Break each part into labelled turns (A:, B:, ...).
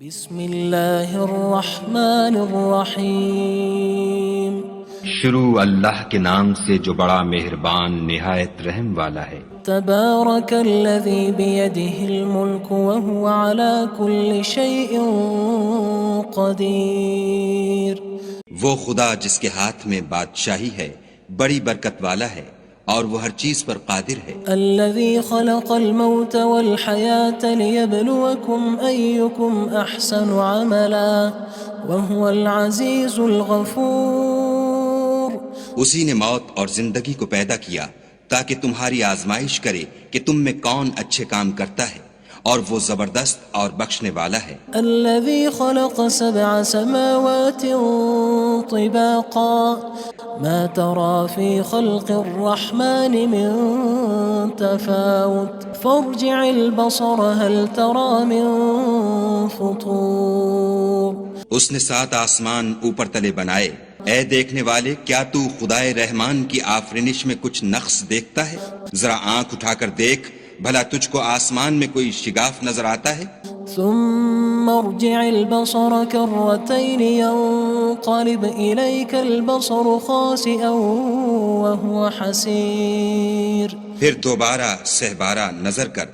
A: بسم اللہ الرحمن الرحیم
B: شروع اللہ کے نام سے جو بڑا مہربان نہایت رحم والا ہے۔
A: تبارک الذی بیدہ الملک وہو علی کل شیء قدیر۔
C: وہ خدا جس کے ہاتھ میں بادشاہی ہے بڑی برکت والا ہے اور وہ ہر چیز پر قادر ہے۔
A: الذی خلق الموت والحیاة لیبلوکم ایکم احسن عملا وہو العزیز الغفور۔
C: اسی نے موت اور زندگی کو پیدا کیا تاکہ تمہاری آزمائش کرے کہ تم میں کون اچھے کام کرتا ہے، اور وہ زبردست اور بخشنے والا ہے۔
A: الذي خلق 7 سماوات طباقا ما ترى في خلق الرحمن من تفاوت فارجع البصر هل ترى من فطور۔
C: اس نے 7 آسمان اوپر تلے بنائے، اے دیکھنے والے کیا تو خدائے رحمان کی آفرینش میں کچھ نقص دیکھتا ہے؟ ذرا آنکھ اٹھا کر دیکھ، بھلا تجھ کو آسمان میں کوئی شگاف نظر آتا ہے؟
A: ثم ارجع البصر كرتين ينقلب إليك البصر خاسئا وهو حسير۔
C: پھر دوبارہ سہبارہ نظر کر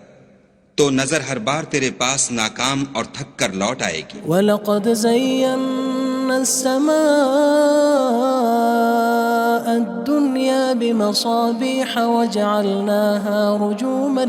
C: تو نظر ہر بار تیرے پاس ناکام اور تھک کر لوٹ آئے گی۔
A: وَلَقَدْ زَيَّنَّا السَّمَاءَ الدُّنْيَا بِمَصَابِيحَ وَجَعَلْنَاهَا رُجُومًا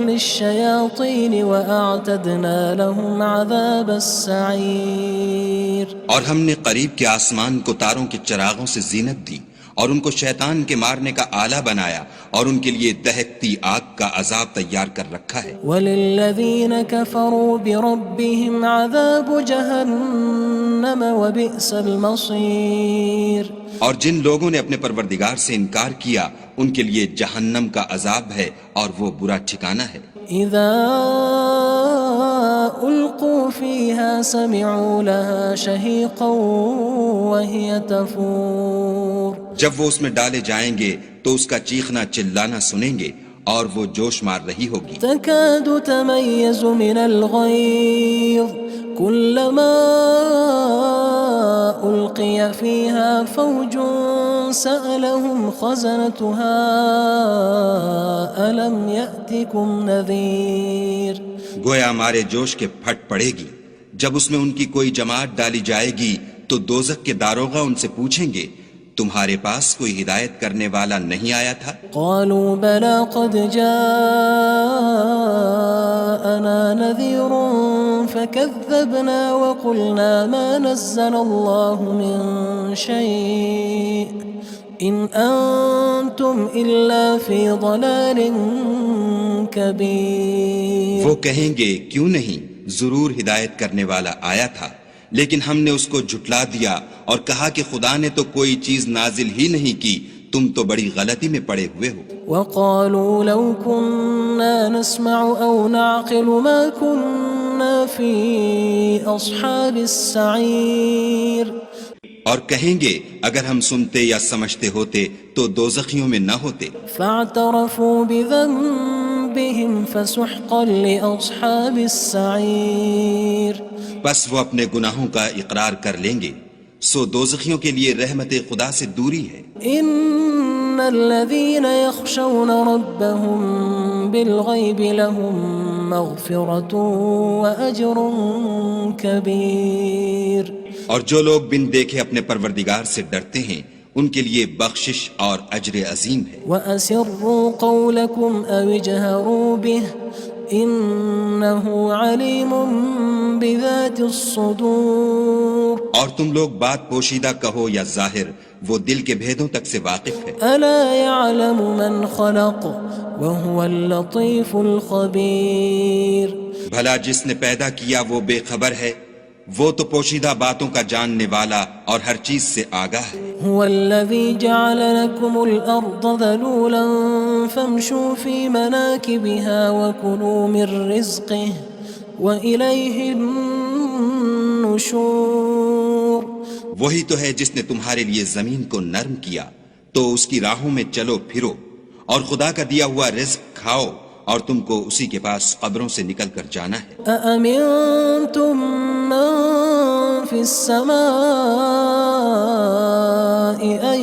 A: لِلشَّيَاطِينِ وَأَعْتَدْنَا لَهُمْ عَذَابَ السَّعِيرِ۔
C: اور ہم نے قریب کے آسمان کو تاروں کے چراغوں سے زینت دی اور ان کو شیطان کے مارنے کا آلہ بنایا، اور ان کے لیے دہکتی آگ کا عذاب تیار کر رکھا ہے۔
A: وَلِلَّذِينَ كَفَرُوا بِرَبِّهِمْ عَذَابُ جَهَنَّمَ وَبِئْسَ الْمَصِيرُ۔
C: اور جن لوگوں نے اپنے پروردگار سے انکار کیا ان کے لیے جہنم کا عذاب ہے اور وہ برا ٹھکانہ ہے۔
A: اذا القوا فيها سمعوا لها شهيقا وهي تفور۔
C: جب وہ اس میں ڈالے جائیں گے تو اس کا چیخنا چلانا سنیں گے اور وہ جوش مار رہی ہوگی۔
A: تكاد تميز من الغيظ كلما ألقي فيها فوج سألهم خزنتها ألم يأتكم نذير۔
C: گویا مارے جوش کے پھٹ پڑے گی۔ جب اس میں ان کی کوئی جماعت ڈالی جائے گی تو دوزخ کے داروغہ ان سے پوچھیں گے تمہارے پاس کوئی ہدایت کرنے والا نہیں آیا تھا؟
A: قالوا بلى قد جاءنا نذير فكذبنا وقلنا ما نزل الله من شيء إن أنتم إلا في ضلال كبير۔
C: وہ کہیں گے کیوں نہیں، ضرور ہدایت کرنے والا آیا تھا، لیکن ہم نے اس کو جھٹلا دیا اور کہا کہ خدا نے تو کوئی چیز نازل ہی نہیں کی، تم تو بڑی غلطی میں پڑے ہوئے ہو۔
A: وقالوا لو كنا نسمع أو نعقل ما كنا في أصحاب السعير۔
C: اور کہیں گے اگر ہم سنتے یا سمجھتے ہوتے تو دوزخیوں میں نہ ہوتے۔
A: فاعترفوا بذنبهم فسحقا لأصحاب السعير۔
C: بس وہ اپنے گناہوں کا اقرار کر لیں گے، سو دوزخیوں کے لیے رحمت خدا سے دوری ہے۔
A: ان الذين يخشون ربهم بالغيب لهم مغفرة وأجر كبير۔
C: اور جو لوگ بن دیکھے اپنے پروردگار سے ڈرتے ہیں ان کے لیے بخشش اور اجر عظیم ہے۔
A: وأسروا قولكم أو اجهروا به إنه عليم بذات الصدور۔
C: اور تم لوگ بات پوشیدہ کہو یا ظاہر، وہ دل کے بھیدوں تک سے واقف ہے۔
A: ألا يعلم من خلق وهو اللطيف الخبير۔
C: بھلا جس نے پیدا کیا وہ بے خبر ہے، وہ تو پوشیدہ باتوں کا جاننے والا اور ہر چیز سے آگاہ ہے۔
A: هو الذي جعل لكم الأرض ذلولا فامشوا في مناكبها وكلوا من رزقه وإليه النشور۔
C: وہی تو ہے جس نے تمہارے لیے زمین کو نرم کیا تو اس کی راہوں میں چلو پھرو اور خدا کا دیا ہوا رزق کھاؤ اور تم کو اسی کے پاس قبروں سے نکل کر جانا ہے۔
A: أأمنتم من في السماء أن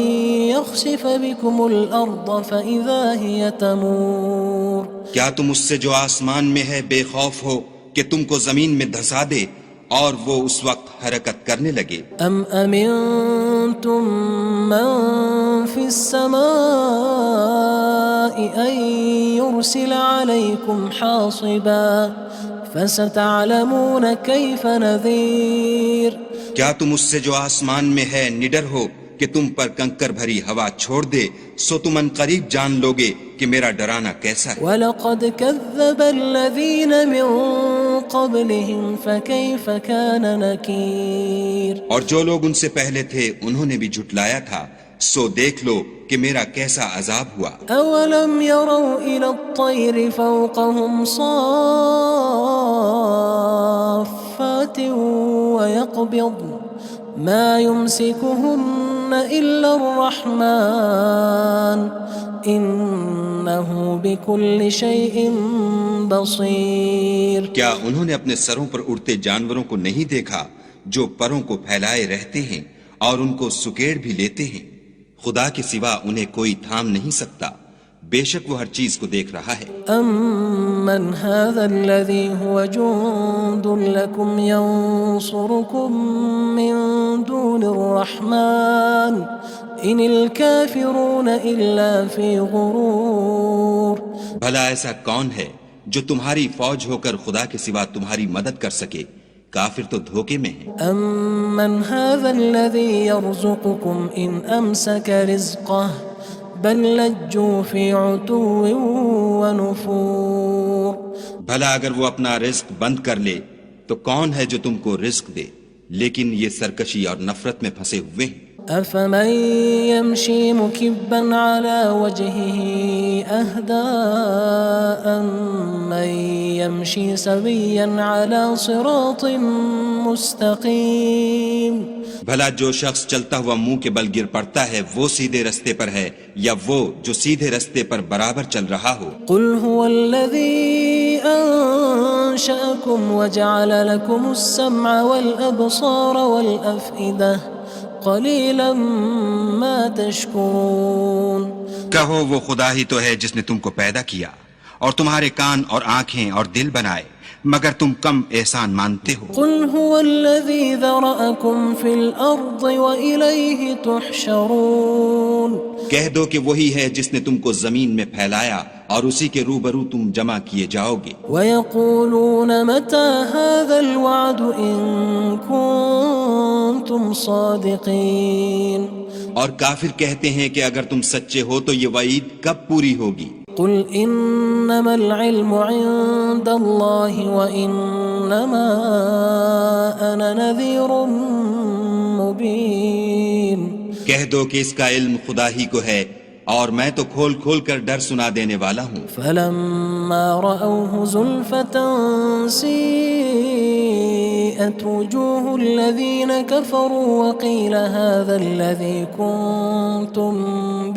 A: يخسف بكم الأرض فإذا هي تمور
C: کیا تم اس سے جو آسمان میں ہے بے خوف ہو کہ تم کو زمین میں دھسا دے اور وہ اس وقت حرکت کرنے لگے؟
A: أم أمنتم من في السماء أن يرسل عليكم حاصبا فستعلمون كيف نذير
C: کیا تم اس سے جو آسمان میں ہے نڈر ہو کہ تم پر کنکر بھری ہوا چھوڑ دے، سو تم ان قریب جان لوگے کہ میرا ڈرانا کیسا ہے۔
A: وَلَقَدْ كَذَّبَ الَّذِينَ مِن قَبْلِهِمْ فَكَيْفَ كَانَ نَكِيرٌ
C: اور جو لوگ ان سے پہلے تھے انہوں نے بھی جھٹلایا تھا، سو دیکھ لو کہ میرا کیسا عذاب ہوا۔
A: أَوَلَمْ يَرَوْا إِلَى الطَّيْرِ فَوْقَهُمْ صَافَّاتٍ وَيَقْبِضْنَ مَا يُمْسِكُهُنَّ إِلَّا الرَّحْمَنُ إِنَّهُ بِكُلِّ شَيْءٍ بَصِيرٌ
C: کیا انہوں نے اپنے سروں پر اڑتے جانوروں کو نہیں دیکھا جو پروں کو پھیلائے رہتے ہیں اور ان کو سکیڑ بھی لیتے ہیں؟ خدا کے سوا انہیں کوئی تھام نہیں سکتا، بے شک وہ ہر چیز کو دیکھ رہا ہے۔
A: أَمَّنْ هَذَا الَّذِي هُوَ جُندٌ لَكُمْ يَنصُرُكُم مِّن دُونِ الرَّحْمَنِ إِنِ الْكَافِرُونَ إِلَّا فِي غُرُورٍ
C: بھلا ایسا کون ہے جو تمہاری فوج ہو کر خدا کے سوا تمہاری مدد کر سکے؟ کافر تو دھوکے میں ہیں۔
A: أَمَّنْ هَذَا الَّذِي يَرْزُقُكُمْ إِنْ أَمْسَكَ رِزْقَهُ بَلْ لَجُّوا فِي عُتُوٍّ وَنُفُورٍ
C: بھلا اگر وہ اپنا رزق بند کر لے تو کون ہے جو تم کو رزق دے؟ لیکن یہ سرکشی اور نفرت میں پھنسے ہوئے ہیں۔
A: أَفَمَن يَمْشِي مُكِبًّا عَلَى وَجْهِهِ أَهْدَىٰ أَمَّن يَمْشِي سَوِيًّا عَلَى صِرَاطٍ مُّسْتَقِيمٍ
C: بھلا جو شخص چلتا ہوا منہ کے بل گر پڑتا ہے وہ سیدھے رستے پر ہے یا وہ جو سیدھے رستے پر برابر چل رہا ہو؟
A: قُلْ هُوَ الَّذِي أَنشَأَكُمْ وَجَعَلَ لَكُمُ السَّمْعَ وَالْأَبْصَارَ وَالْأَفْئِدَةَ قَلِيلًا مَا تَشْكُرُونَ
C: کہو وہ خدا ہی تو ہے جس نے تم کو پیدا کیا اور تمہارے کان اور آنکھیں اور دل بنائے، مگر تم کم احسان مانتے ہو۔
A: قُلْ هُوَ الَّذِي ذَرَأَكُمْ فِي الْأَرْضِ وَإِلَيْهِ تُحْشَرُونَ
C: کہہ دو کہ وہی ہے جس نے تم کو زمین میں پھیلایا اور اسی کے روبرو تم جمع کیے جاؤ گے۔
A: وَيَقُولُونَ مَتَى هَذَا الْوَعْدُ إِن كُنتُمْ صَادِقِينَ
C: اور کافر کہتے ہیں کہ اگر تم سچے ہو تو یہ وعید کب پوری ہوگی؟
A: قُلْ إِنَّمَا الْعِلْمُ عِندَ اللَّهِ وَإِنَّمَا أَنَا نَذِيرٌ مُّبِينٌ
C: کہہ دو کہ اس کا علم خدا ہی کو ہے اور میں تو کھول کھول کر ڈر سنا دینے والا ہوں۔
A: فَلَمَّا رَأَوْهُ زُلْفَةً سِيئَتْ وُجُوهُ الَّذِينَ كَفَرُوا وَقِيلَ هَذَا الَّذِي كُنتُم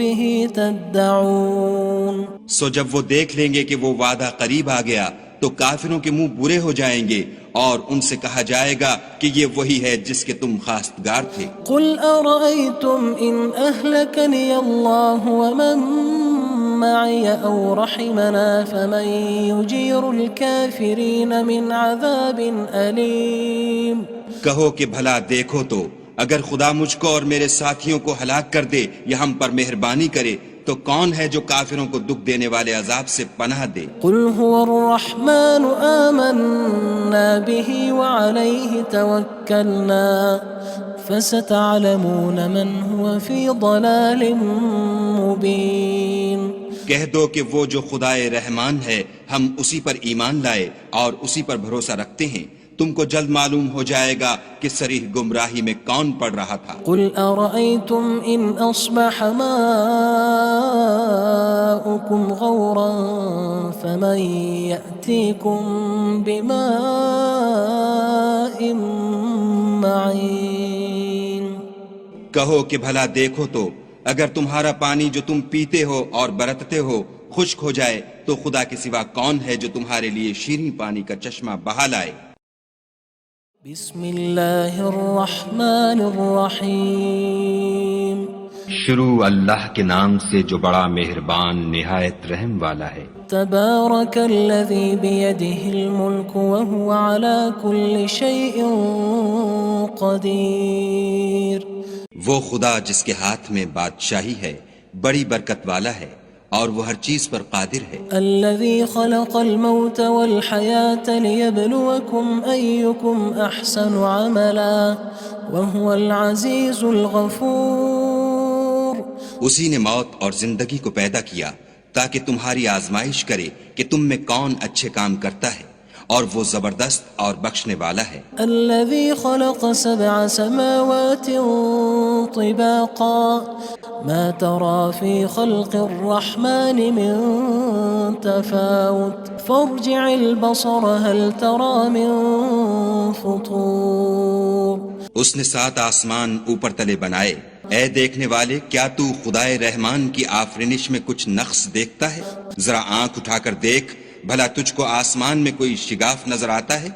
A: بِهِ تَدَّعُونَ
C: سو جب وہ دیکھ لیں گے کہ وہ وعدہ قریب آ گیا تو کافروں کے منہ برے ہو جائیں گے اور ان سے کہا جائے گا کہ یہ وہی ہے جس کے تم خواستگار تھے۔
A: قُلْ أَرَأَيْتُمْ إِنْ أَهْلَكَنِيَ اللَّهُ وَمَن مَّعِيَ أَوْ رَحِمَنَا فَمَن يُجِيرُ الْكَافِرِينَ مِنْ عَذَابٍ أَلِيمٍ
C: کہو کہ بھلا دیکھو تو اگر خدا مجھ کو اور میرے ساتھیوں کو ہلاک کر دے یا ہم پر مہربانی کرے تو کون ہے جو کافروں کو دکھ دینے والے عذاب سے پناہ دے؟
A: قُلْ هُوَ الرَّحْمَنُ آمَنَّا بِهِ وَعَلَيْهِ تَوَكَّلْنَا فَسَتَعْلَمُونَ مَنْ هُوَ فِي ضَلَالٍ مُّبِينٍ
C: کہہ دو کہ وہ جو خدائے رحمان ہے ہم اسی پر ایمان لائے اور اسی پر بھروسہ رکھتے ہیں، تم کو جلد معلوم ہو جائے گا کہ صریح گمراہی میں کون پڑ رہا تھا۔
A: قُلْ أَرَأَيْتُمْ إِنْ أَصْبَحَ مَاؤُكُمْ غَوْرًا فَمَن يَأْتِيكُم بِمَاءٍ مَّعِينٍ
C: کہو کہ بھلا دیکھو تو اگر تمہارا پانی جو تم پیتے ہو اور برتتے ہو خشک ہو جائے تو خدا کے سوا کون ہے جو تمہارے لیے شیریں پانی کا چشمہ بہا لائے؟
A: بسم اللہ الرحمن الرحیم
B: شروع اللہ کے نام سے جو بڑا مہربان نہایت رحم والا ہے۔
A: تبارک الذی بیدہ الملک وہو علی کل شیء قدیر۔
C: وہ خدا جس کے ہاتھ میں بادشاہی ہے بڑی برکت والا ہے اور وہ ہر چیز پر قادر ہے۔
A: الذي خلق الموت والحياة ليبلوكم أيكم أحسن عملا وهو العزيز الغفور۔
C: اسی نے موت اور زندگی کو پیدا کیا تاکہ تمہاری آزمائش کرے کہ تم میں کون اچھے کام کرتا ہے، اور وہ زبردست اور بخشنے والا ہے۔
A: الذي خلق 7 سماوات طباقا ما ترى في خلق الرحمن من تفاوت فارجع البصر هل ترى من فطور۔
C: اس نے 7 آسمان اوپر تلے بنائے، اے دیکھنے والے کیا تو خدائے رحمان کی آفرینش میں کچھ نقص دیکھتا ہے؟ ذرا آنکھ اٹھا کر دیکھ، بھلا تجھ کو آسمان میں کوئی شگاف نظر آتا ہے؟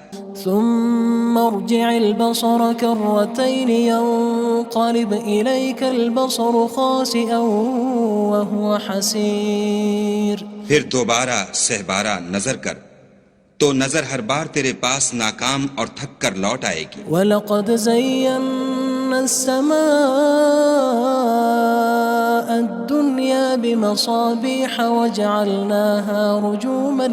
A: ثم ارجع البصر كرتين ينقلب إليك البصر خاسئا وهو حسير۔
C: پھر دوبارہ سہبارہ نظر کر تو نظر ہر بار تیرے پاس ناکام اور تھک کر لوٹ آئے گی۔
A: وَلَقَدْ زَيَّنَّا السَّمَاءَ الدُّنْيَا بِمَصَابِيحَ وَجَعَلْنَاهَا رُجُومًا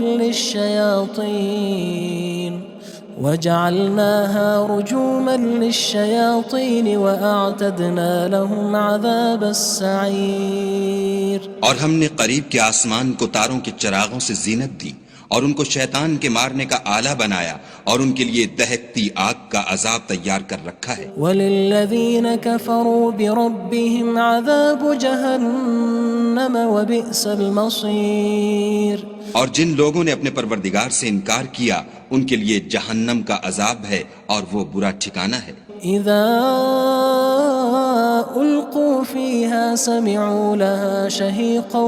A: لِلشَّيَاطِينِ وَأَعْتَدْنَا لَهُمْ عَذَابَ السَّعِيرِ۔
C: اور ہم نے قریب کے آسمان کو تاروں کے چراغوں سے زینت دی اور ان کو شیطان کے مارنے کا آلہ بنایا اور ان کے لیے دہکتی آگ کا عذاب تیار کر رکھا ہے۔
A: وَلِلَّذِينَ كَفَرُوا بِرَبِّهِمْ عَذَابُ جَهَنَّمَ وَبِئْسَ الْمَصِيرُ۔
C: اور جن لوگوں نے اپنے پروردگار سے انکار کیا ان کے لیے جہنم کا عذاب ہے اور وہ برا ٹھکانہ ہے۔
A: اذا القوا فيها سمعوا لها شهيقا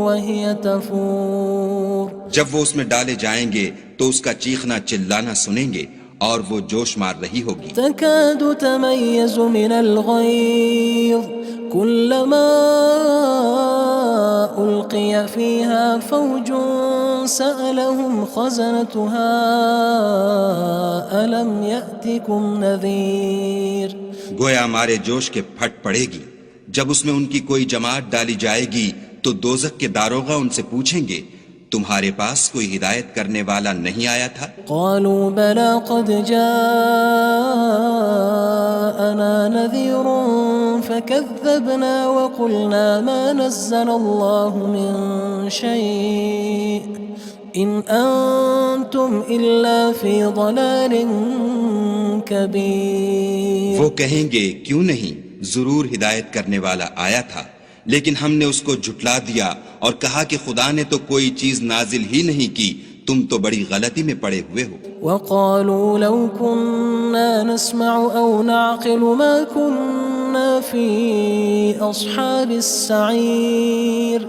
A: وهي تفور۔
C: جب وہ اس میں ڈالے جائیں گے تو اس کا چیخنا چلانا سنیں گے اور وہ جوش مار رہی ہوگی۔
A: تكاد تميز من الغيظ كلما ألقي فيها فوج سألهم خزنتها ألم يأتكم نذير۔
C: گویا مارے جوش کے پھٹ پڑے گی، جب اس میں ان کی کوئی جماعت ڈالی جائے گی تو دوزخ کے داروغہ ان سے پوچھیں گے تمہارے پاس کوئی ہدایت کرنے والا نہیں آیا تھا؟
A: قالوا بلى قد جاءنا نذير فكذبنا وقلنا ما نزل الله من شيء إن أنتم إلا في ضلال كبير۔
C: وہ کہیں گے کیوں نہیں، ضرور ہدایت کرنے والا آیا تھا، لیکن ہم نے اس کو جھٹلا دیا اور کہا کہ خدا نے تو کوئی چیز نازل ہی نہیں کی، تم تو بڑی غلطی میں پڑے ہوئے ہو۔
A: وقالوا لو كنا نسمع أو نعقل ما كنا في أصحاب السعير۔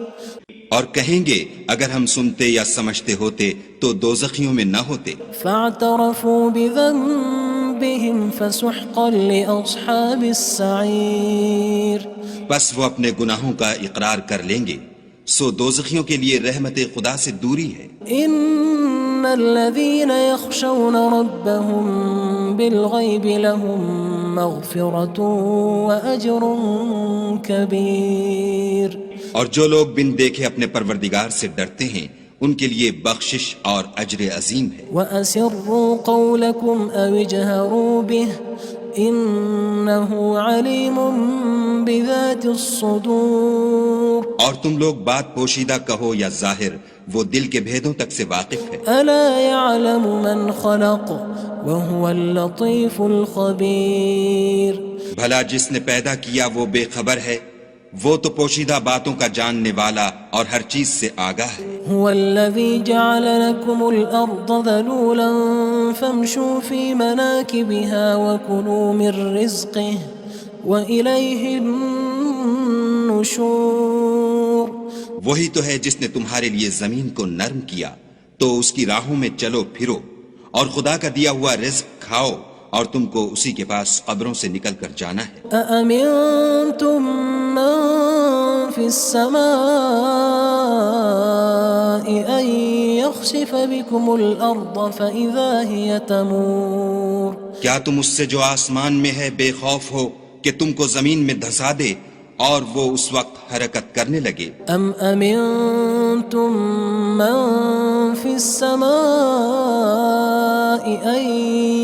C: اور کہیں گے اگر ہم سنتے یا سمجھتے ہوتے تو دوزخیوں میں نہ ہوتے۔
A: فاعترفوا بذنبهم فسحقا لأصحاب السعير۔
C: بس وہ اپنے گناہوں کا اقرار کر لیں گے، سو دوزخیوں کے لیے رحمت خدا سے دوری ہے۔
A: ان الذين يخشون ربهم بالغيب لهم مغفرة وأجر كبير۔
C: اور جو لوگ بن دیکھے اپنے پروردگار سے ڈرتے ہیں ان کے لیے بخشش اور اجر عظیم ہے۔
A: وَأَسِرُّوا قَوْلَكُمْ أَوِ اجْهَرُوا بِهِ إِنَّهُ عَلِيمٌ بِذَاتِ الصُّدُورِ۔
C: اور تم لوگ بات پوشیدہ کہو یا ظاہر، وہ دل کے بھیدوں تک سے واقف ہے۔
A: أَلَا يَعْلَمُ مَنْ خَلَقَ وَهُوَ اللَّطِيفُ الْخَبِيرُ۔
C: بھلا جس نے پیدا کیا وہ بے خبر ہے، وہ تو پوشیدہ باتوں کا جاننے والا اور ہر چیز سے آگاہ ہے۔
A: هو الذي جعل لكم الأرض ذلولا فامشوا في مناكبها وكلوا من رزقه وإليه النشور
C: وہی تو ہے جس نے تمہارے لیے زمین کو نرم کیا تو اس کی راہوں میں چلو پھرو، اور خدا کا دیا ہوا رزق کھاؤ، اور تم کو اسی کے پاس قبروں سے نکل کر جانا ہے۔
A: أأمنتم من في السماء أن يخسف بكم الأرض فإذا هي تمور
C: کیا تم اس سے جو آسمان میں ہے بے خوف ہو کہ تم کو زمین میں دھسا دے اور وہ اس وقت حرکت کرنے لگے؟
A: أم أمنتم من في السماء أن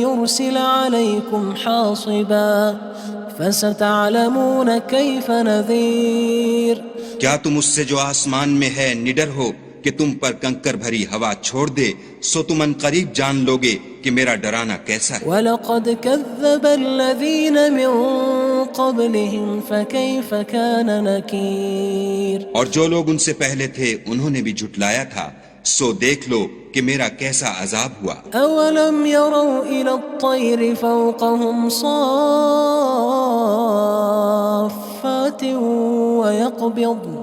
A: يرسل عليكم حاصبا فستعلمون كيف نذير
C: کیا تم اس سے جو آسمان میں ہے نڈر ہو کہ تم پر کنکر بھری ہوا چھوڑ دے، سو تم ان قریب جان لوگے کہ میرا ڈرانا کیسا ہے۔
A: وَلَقَدْ كَذَّبَ الَّذِينَ مِن قَبْلِهِمْ فَكَيْفَ كَانَ نَكِيرٌ
C: اور جو لوگ ان سے پہلے تھے انہوں نے بھی جھٹلایا تھا، سو دیکھ لو کہ میرا کیسا عذاب ہوا۔
A: أَوَلَمْ يَرَوْا إِلَى الطَّيْرِ فَوْقَهُمْ صَافَّاتٍ وَيَقْبِضْنَ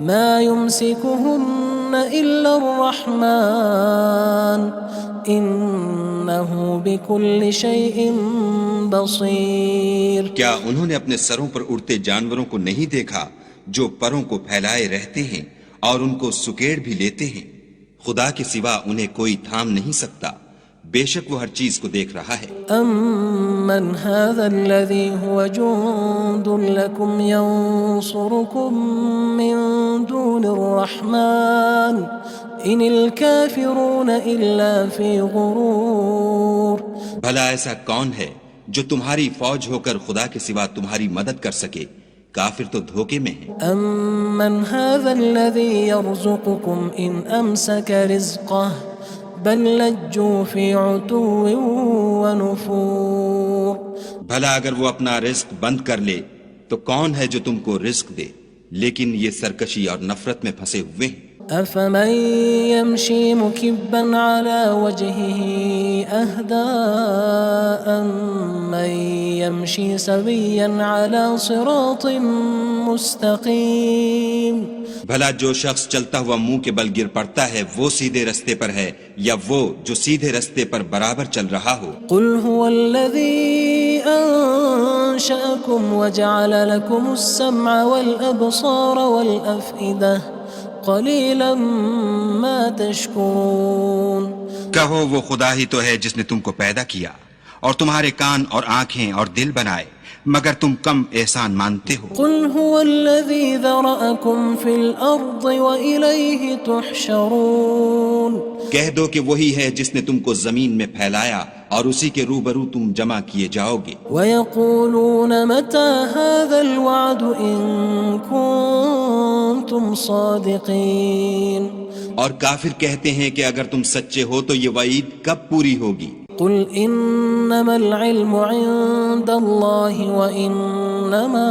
A: مَا يُمْسِكُهُنَّ إِلَّا الرَّحْمَنُ إِنَّهُ بِكُلِّ شَيْءٍ بَصِيرٌ
C: کیا انہوں نے اپنے سروں پر اڑتے جانوروں کو نہیں دیکھا جو پروں کو پھیلائے رہتے ہیں اور ان کو سکیڑ بھی لیتے ہیں؟ خدا کے سوا انہیں کوئی تھام نہیں سکتا، بے شک وہ ہر چیز کو دیکھ رہا ہے۔
A: أَمَّنْ هَذَا الَّذِي هُوَ جُندٌ لَكُمْ يَنصُرُكُم مِّن دُونِ الرَّحْمَنِ إِنِ الْكَافِرُونَ إِلَّا فِي غُرُورٍ
C: بھلا ایسا کون ہے جو تمہاری فوج ہو کر خدا کے سوا تمہاری مدد کر سکے؟ کافر تو دھوکے میں ہیں۔
A: أَمَّنْ هَذَا الَّذِي يَرْزُقُكُمْ إِنْ أَمْسَكَ رِزْقَهُ بَلْ لَجُّوا فِي عُتُوٍّ وَنُفُورٍ
C: بھلا اگر وہ اپنا رزق بند کر لے تو کون ہے جو تم کو رزق دے؟ لیکن یہ سرکشی اور نفرت میں پھنسے ہوئے ہیں۔
A: أَفَمَن يَمْشِي مُكِبًّا عَلَى وَجْهِهِ أَهْدَىٰ أَمَّن يَمْشِي سَوِيًّا عَلَى صِرَاطٍ مُّسْتَقِيمٍ
C: بھلا جو شخص چلتا ہوا منہ کے بل گر پڑتا ہے وہ سیدھے رستے پر ہے یا وہ جو سیدھے رستے پر برابر چل رہا ہو؟
A: قُلْ هُوَ الَّذِي أَنشَأَكُمْ وَجَعَلَ لَكُمُ السَّمْعَ وَالْأَبْصَارَ وَالْأَفْئِدَةَ قَلِيلًا مَا تَشْكُرُونَ
C: کہو وہ خدا ہی تو ہے جس نے تم کو پیدا کیا اور تمہارے کان اور آنکھیں اور دل بنائے، مگر تم کم احسان مانتے ہو۔
A: قُلْ هُوَ الَّذِي ذَرَأَكُمْ فِي الْأَرْضِ وَإِلَيْهِ تُحْشَرُونَ
C: کہہ دو کہ وہی ہے جس نے تم کو زمین میں پھیلایا اور اسی کے روبرو تم جمع کیے جاؤ گے۔
A: وَيَقُولُونَ مَتَى هَذَا الْوَعْدُ إِن كُنتُمْ صَادِقِينَ
C: اور کافر کہتے ہیں کہ اگر تم سچے ہو تو یہ وعید کب پوری ہوگی؟
A: قُلْ إِنَّمَا الْعِلْمُ عِندَ اللَّهِ وَإِنَّمَا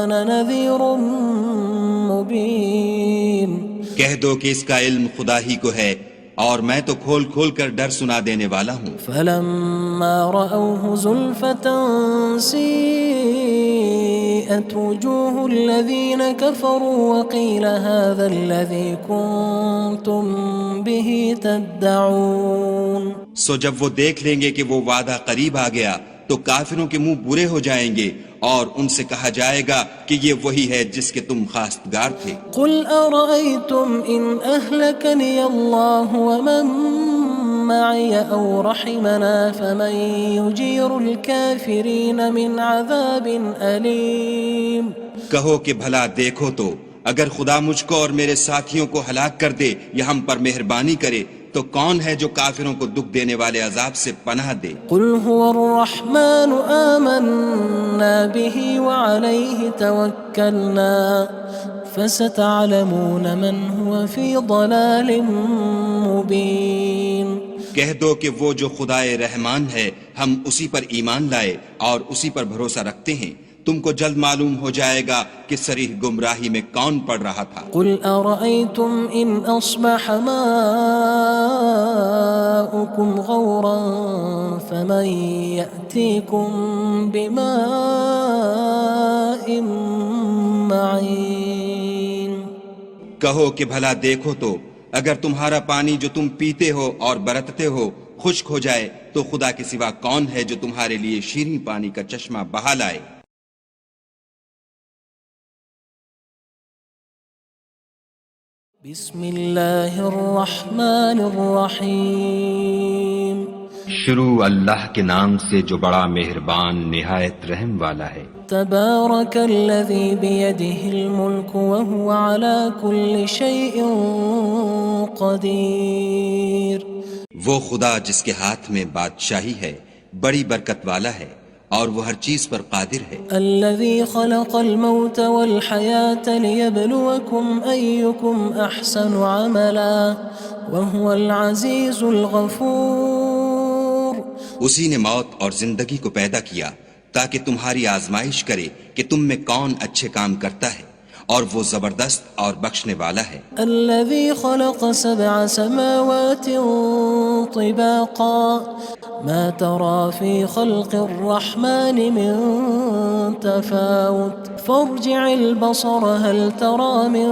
A: أَنَا نَذِيرٌ مُّبِينٌ
C: کہہ دو کہ اس کا علم خدا ہی کو ہے اور میں تو کھول کھول کر ڈر سنا دینے والا ہوں۔
A: فَلَمَّا رَأَوْهُ زُلْفَةً سِيئَتْ وُجُوهُ الَّذِينَ كَفَرُوا وَقِيلَ هَذَا الَّذِي كُنتُم بِهِ تَدَّعُونَ
C: سو جب وہ دیکھ لیں گے کہ وہ وعدہ قریب آ گیا تو کافروں کے منہ برے ہو جائیں گے اور ان سے کہا جائے گا کہ یہ وہی ہے جس کے تم خواستگار تھے۔
A: قُلْ أَرَأَيْتُمْ إِنْ أَهْلَكَنِيَ اللَّهُ وَمَن مَّعِيَ أَوْ رَحِمَنَا فَمَن يُجِيرُ الْكَافِرِينَ مِنْ عَذَابٍ أَلِيمٍ
C: کہو کہ بھلا دیکھو تو اگر خدا مجھ کو اور میرے ساتھیوں کو ہلاک کر دے یا ہم پر مہربانی کرے تو کون ہے جو کافروں کو دکھ دینے والے عذاب سے پناہ دے؟
A: قُلْ هُوَ الرَّحْمَنُ آمَنَّا بِهِ وَعَلَيْهِ تَوَكَّلْنَا فَسَتَعْلَمُونَ مَنْ هُوَ فِي ضَلَالٍ مُّبِينٍ
C: کہہ دو کہ وہ جو خدائے رحمان ہے ہم اسی پر ایمان لائے اور اسی پر بھروسہ رکھتے ہیں، تم کو جلد معلوم ہو جائے گا کہ صریح گمراہی میں کون پڑ رہا تھا۔
A: قُلْ أَرَأَيْتُمْ إِنْ أَصْبَحَ مَاؤُكُمْ غَوْرًا فَمَن يَأْتِيكُم بِمَاءٍ معين
C: کہو کہ بھلا دیکھو تو اگر تمہارا پانی جو تم پیتے ہو اور برتتے ہو خشک ہو جائے تو خدا کے سوا کون ہے جو تمہارے لیے شیریں پانی کا چشمہ بہا لائے؟
A: بسم اللہ الرحمن الرحیم
B: شروع اللہ کے نام سے جو بڑا مہربان نہایت رحم والا ہے۔
A: تبارک الذی بیدہ الملک وہو علی کل شیء قدیر
C: وہ خدا جس کے ہاتھ میں بادشاہی ہے بڑی برکت والا ہے اور وہ ہر چیز پر قادر ہے۔
A: الذي خلق الموت والحياة ليبلوكم أيكم أحسن عملا وهو العزيز الغفور
C: اسی نے موت اور زندگی کو پیدا کیا تاکہ تمہاری آزمائش کرے کہ تم میں کون اچھے کام کرتا ہے اور وہ زبردست اور بخشنے والا ہے۔
A: الذي خلق 7 سماوات طباقا ما ترى في خلق الرحمن من تفاوت فارجع البصر هل ترى من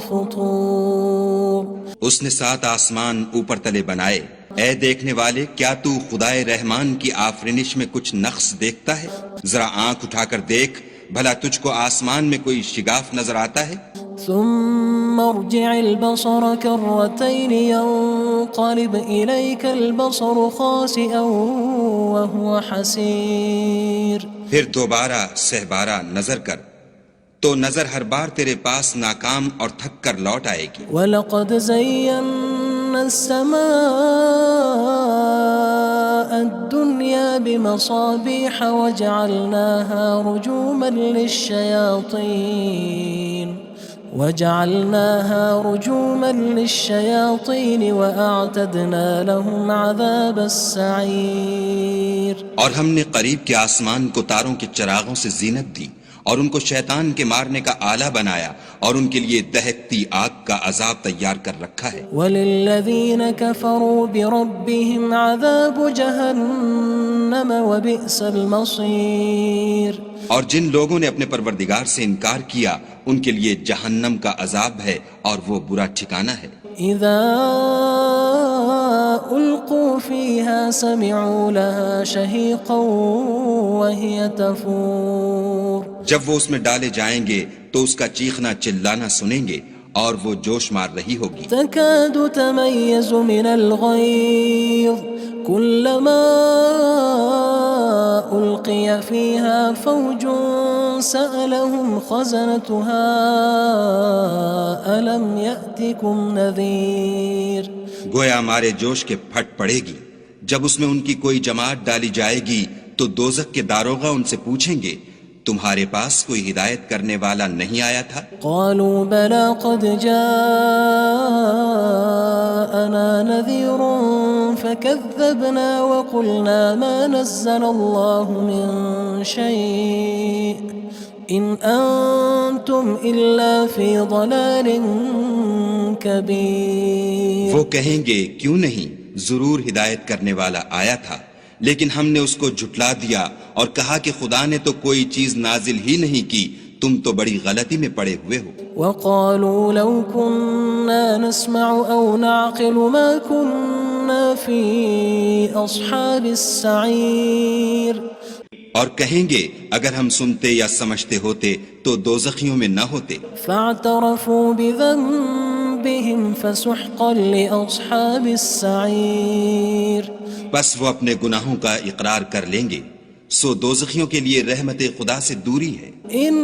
A: فطور
C: اس نے 7 آسمان اوپر تلے بنائے، اے دیکھنے والے کیا تو خدائے رحمان کی آفرینش میں کچھ نقص دیکھتا ہے؟ ذرا آنکھ اٹھا کر دیکھ بھلا تجھ کو آسمان میں کوئی شگاف نظر آتا ہے؟
A: ثم ارجع البصر كرتين ينقلب إليك البصر خاسئا وهو حسير
C: پھر دوبارہ سہبارہ نظر کر تو نظر ہر بار تیرے پاس ناکام اور تھک کر لوٹ آئے گی۔
A: وَلَقَدْ زَيَّنَّا السَّمَاءَ الدُّنْيَا بِمَصَابِيحَ وَجَعَلْنَاهَا رُجُومًا لِلشَّيَاطِينِ وَأَعْتَدْنَا لَهُمْ عَذَابَ السَّعِيرِ
C: اور ہم نے قریب کے آسمان کو تاروں کے چراغوں سے زینت دی اور ان کو شیطان کے مارنے کا آلہ بنایا اور ان کے لیے دہکتی آگ کا عذاب تیار کر رکھا ہے۔
A: وَلِلَّذِينَ كَفَرُوا بِرَبِّهِمْ عَذَابُ جَهَنَّمَ وَبِئْسَ الْمَصِيرُ
C: اور جن لوگوں نے اپنے پروردگار سے انکار کیا ان کے لیے جہنم کا عذاب ہے اور وہ برا ٹھکانہ ہے۔
A: اذا القوا فيها سمعوا لها شهيقا وهي تفور
C: جب وہ اس میں ڈالے جائیں گے تو اس کا چیخنا چلانا سنیں گے اور وہ جوش مار رہی ہوگی۔
A: تكاد تميز من الغيظ كلما ألقي فيها فوج سألهم خزنتها ألم يأتكم نذير
C: گویا مارے جوش کے پھٹ پڑے گی جب اس میں ان کی کوئی جماعت ڈالی جائے گی تو دوزخ کے داروغہ ان سے پوچھیں گے تمہارے پاس کوئی ہدایت کرنے والا نہیں آیا تھا؟
A: قالوا بلى قد جاءنا نذير فكذبنا وقلنا ما نزل الله من شيء إن أنتم إلا في ضلال كبير
C: وہ کہیں گے کیوں نہیں، ضرور ہدایت کرنے والا آیا تھا، لیکن ہم نے اس کو جھٹلا دیا اور کہا کہ خدا نے تو کوئی چیز نازل ہی نہیں کی، تم تو بڑی غلطی میں پڑے ہوئے ہو۔
A: وقالوا لو كنا نسمع أو نعقل ما كنا في أصحاب السعير
C: اور کہیں گے اگر ہم سنتے یا سمجھتے ہوتے تو دوزخیوں میں نہ ہوتے۔
A: فاعترفوا بذنبهم فسحقا لأصحاب السعير
C: بس وہ اپنے گناہوں کا اقرار کر لیں گے، سو دوزخیوں کے لیے رحمت خدا سے دوری ہے۔
A: ان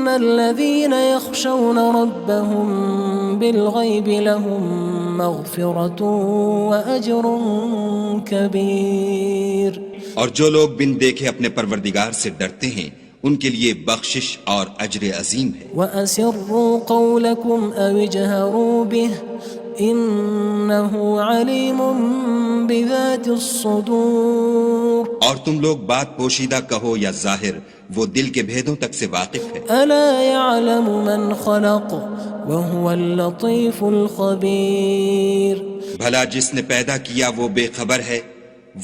A: الذين يخشون ربهم بالغيب لهم مغفرة وأجر كبير
C: اور جو لوگ بن دیکھے اپنے پروردگار سے ڈرتے ہیں ان کے لیے بخشش اور اجر عظیم ہے۔
A: وَأَسِرُّوا قَوْلَكُمْ أَوِ اجْهَرُوا بِهِ إِنَّهُ عَلِيمٌ بِذَاتِ الصُّدُورِ
C: اور تم لوگ بات پوشیدہ کہو یا ظاہر، وہ دل کے بھیدوں تک سے واقف ہے۔
A: أَلَا يَعْلَمُ مَنْ خَلَقَ وَهُوَ اللَّطِيفُ الْخَبِيرُ
C: بھلا جس نے پیدا کیا وہ بے خبر ہے،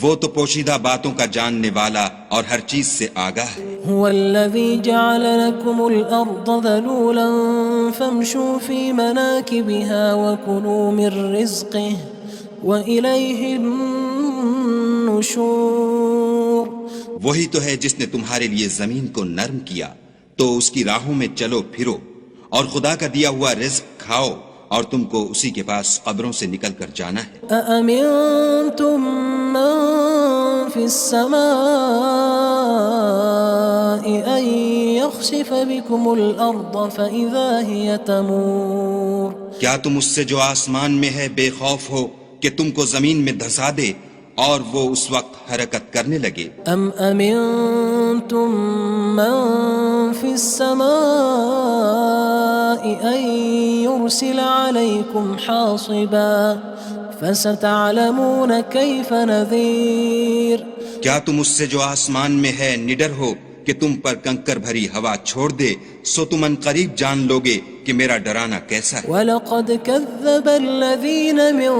C: وہ تو پوشیدہ باتوں کا جاننے والا اور ہر چیز سے آگاہ ہے۔
A: هو الذي جعل لكم الأرض ذلولا فامشوا في مناكبها وكلوا من رزقه وإليه النشور۔
C: وہی تو ہے جس نے تمہارے لیے زمین کو نرم کیا تو اس کی راہوں میں چلو پھرو اور خدا کا دیا ہوا رزق کھاؤ اور تم کو اسی کے پاس قبروں سے نکل کر جانا ہے۔
A: أأمنتم من في السماء أن يخسف بكم الأرض فإذا هي تمور۔
C: کیا تم اس سے جو آسمان میں ہے بے خوف ہو کہ تم کو زمین میں دھسا دے اور وہ اس وقت حرکت کرنے لگے؟
A: أم أمنتم من في السماء أن يرسل عليكم حاصبا فستعلمون كيف نذير۔
C: کیا تم اس سے جو آسمان میں ہے نڈر ہو کہ تم پر کنکر بھری ہوا چھوڑ دے سو تم ان قریب جان لوگے کہ میرا ڈرانا کیسا ہے۔
A: وَلَقَدْ كَذَّبَ الَّذِينَ مِن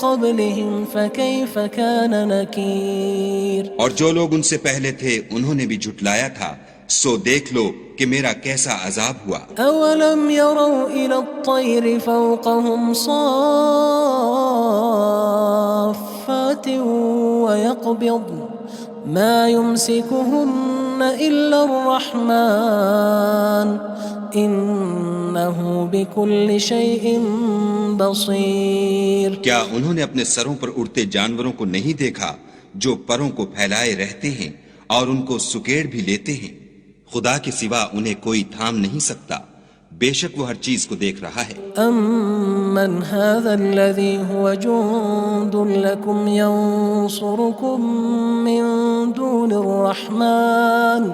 A: قَبْلِهِمْ فَكَيْفَ كَانَ نَكِيرٌ۔
C: اور جو لوگ ان سے پہلے تھے انہوں نے بھی جھٹلایا تھا سو دیکھ لو کہ میرا کیسا عذاب ہوا۔
A: أَوَلَمْ يَرَوْا إِلَى الطَّيْرِ فَوْقَهُمْ صَافَّاتٍ وَيَقْبِضْنَ مَا يُمْسِكُهُنَّ إِلَّا الرَّحْمَنُ إِنَّهُ بِكُلِّ شَيْءٍ بَصِيرٌ۔
C: کیا انہوں نے اپنے سروں پر اڑتے جانوروں کو نہیں دیکھا جو پروں کو پھیلائے رہتے ہیں اور ان کو سکیڑ بھی لیتے ہیں؟ خدا کے سوا انہیں کوئی تھام نہیں سکتا، بے شک وہ ہر چیز کو دیکھ رہا ہے۔
A: أَمَّنْ هَذَا الَّذِي هُوَ جُندٌ لَكُمْ يَنصُرُكُم مِّن دُونِ الرَّحْمَنِ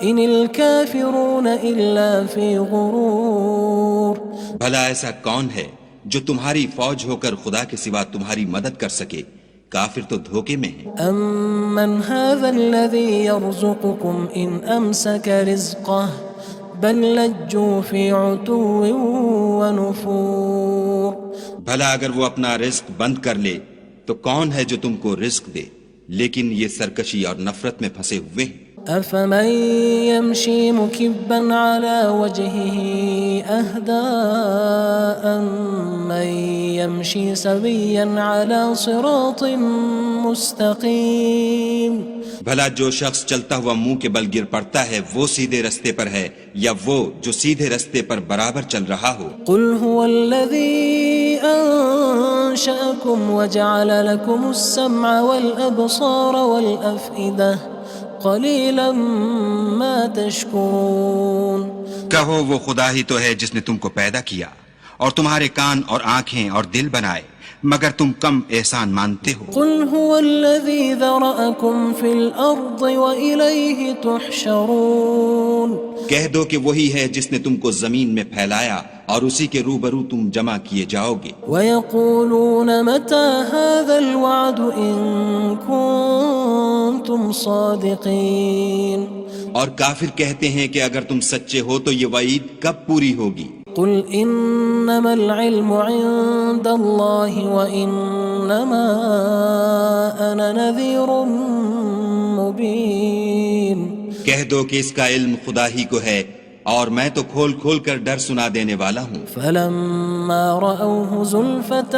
A: إِنِ الْكَافِرُونَ إِلَّا فِي غُرُورٍ۔
C: بھلا ایسا کون ہے جو تمہاری فوج ہو کر خدا کے سوا تمہاری مدد کر سکے؟ کافر تو دھوکے میں ہیں۔
A: أَمَّنْ هَذَا الَّذِي يَرْزُقُكُمْ إِنْ أَمْسَكَ رِزْقَهُ بَلْ لَجُّوا فِي عُتُوٍّ وَنُفُورٍ۔
C: بھلا اگر وہ اپنا رزق بند کر لے تو کون ہے جو تم کو رزق دے؟ لیکن یہ سرکشی اور نفرت میں پھنسے ہوئے ہیں۔
A: أَفَمَن يَمْشِي مُكِبًّا عَلَى وَجْهِهِ أَهْدَىٰ أَمَّن يَمْشِي سَوِيًّا عَلَى صِرَاطٍ مُّسْتَقِيمٍ۔
C: بھلا جو شخص چلتا ہوا منہ کے بل گر پڑتا ہے وہ سیدھے رستے پر ہے یا وہ جو سیدھے رستے پر برابر چل رہا ہو؟
A: قُلْ هُوَ الَّذِي أَنشَأَكُمْ وَجَعَلَ لَكُمُ السَّمْعَ وَالْأَبْصَارَ وَالْأَفْئِدَةَ قَلِيلًا مَا تَشْكُرُونَ۔
C: کہو وہ خدا ہی تو ہے جس نے تم کو پیدا کیا اور تمہارے کان اور آنکھیں اور دل بنائے، مگر تم کم احسان مانتے ہو۔
A: قُلْ هُوَ الَّذِي ذَرَأَكُمْ فِي الْأَرْضِ وَإِلَيْهِ تُحْشَرُونَ۔ کہہ
C: دو کہ وہی ہے جس نے تم کو زمین میں پھیلایا اور اسی کے روبرو تم جمع کیے جاؤ گے۔
A: وَيَقُولُونَ مَتَى هَذَا الْوَعْدُ إِن كُنتُمْ صَادِقِينَ۔
C: اور کافر کہتے ہیں کہ اگر تم سچے ہو تو یہ وعید کب پوری ہوگی؟
A: قُلْ إِنَّمَا الْعِلْمُ عِندَ اللَّهِ وَإِنَّمَا أَنَا نَذِيرٌ مُّبِينٌ۔
C: کہہ دو کہ اس کا علم خدا ہی کو ہے اور میں تو کھول کھول کر ڈر سنا دینے والا ہوں۔
A: فَلَمَّا رَأَوْهُ زُلْفَةً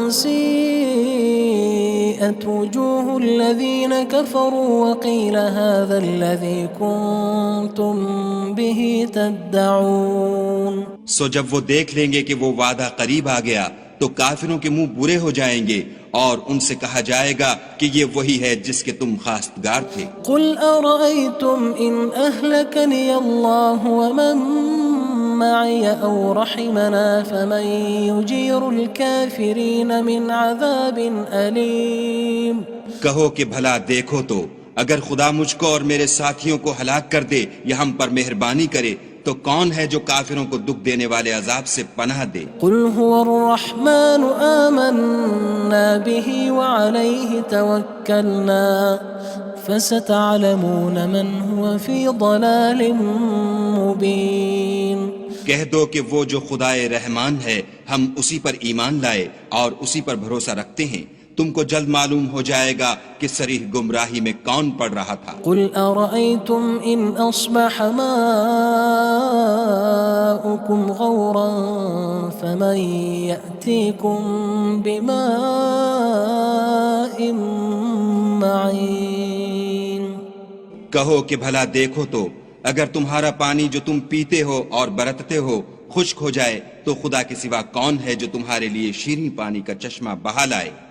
A: سِيئَتْ وُجُوهُ الَّذِينَ كَفَرُوا وَقِيلَ هَذَا الَّذِي كُنتُم بِهِ تَدَّعُونَ۔
C: سو جب وہ دیکھ لیں گے کہ وہ وعدہ قریب آ گیا تو کافروں کے منہ برے ہو جائیں گے اور ان سے کہا جائے گا کہ یہ وہی ہے جس کے تم خواستگار تھے۔
A: قُلْ أَرَأَيْتُمْ إِنْ أَهْلَكَنِيَ اللَّهُ وَمَن مَّعِيَ أَوْ رَحِمَنَا فَمَن يُجِيرُ الْكَافِرِينَ مِنْ عَذَابٍ أَلِيمٍ۔
C: کہو کہ بھلا دیکھو تو اگر خدا مجھ کو اور میرے ساتھیوں کو ہلاک کر دے یا ہم پر مہربانی کرے تو کون ہے جو کافروں کو دکھ دینے والے عذاب سے پناہ دے؟
A: قُلْ هُوَ الرَّحْمَنُ آمَنَّا بِهِ وَعَلَيْهِ تَوَكَّلْنَا فَسَتَعْلَمُونَ مَنْ هُوَ فِي ضَلَالٍ مُّبِينٍ۔
C: کہہ دو کہ وہ جو خدائے رحمان ہے ہم اسی پر ایمان لائے اور اسی پر بھروسہ رکھتے ہیں، تم کو جلد معلوم ہو جائے گا کہ صریح گمراہی میں کون پڑ رہا تھا۔
A: قل أرأيتم إن أصبح ماؤكم غورا فمن يأتيكم بماء معين۔
C: کہو کہ بھلا دیکھو تو اگر تمہارا پانی جو تم پیتے ہو اور برتتے ہو خشک ہو جائے تو خدا کے سوا کون ہے جو تمہارے لیے شیریں پانی کا چشمہ بہا لائے۔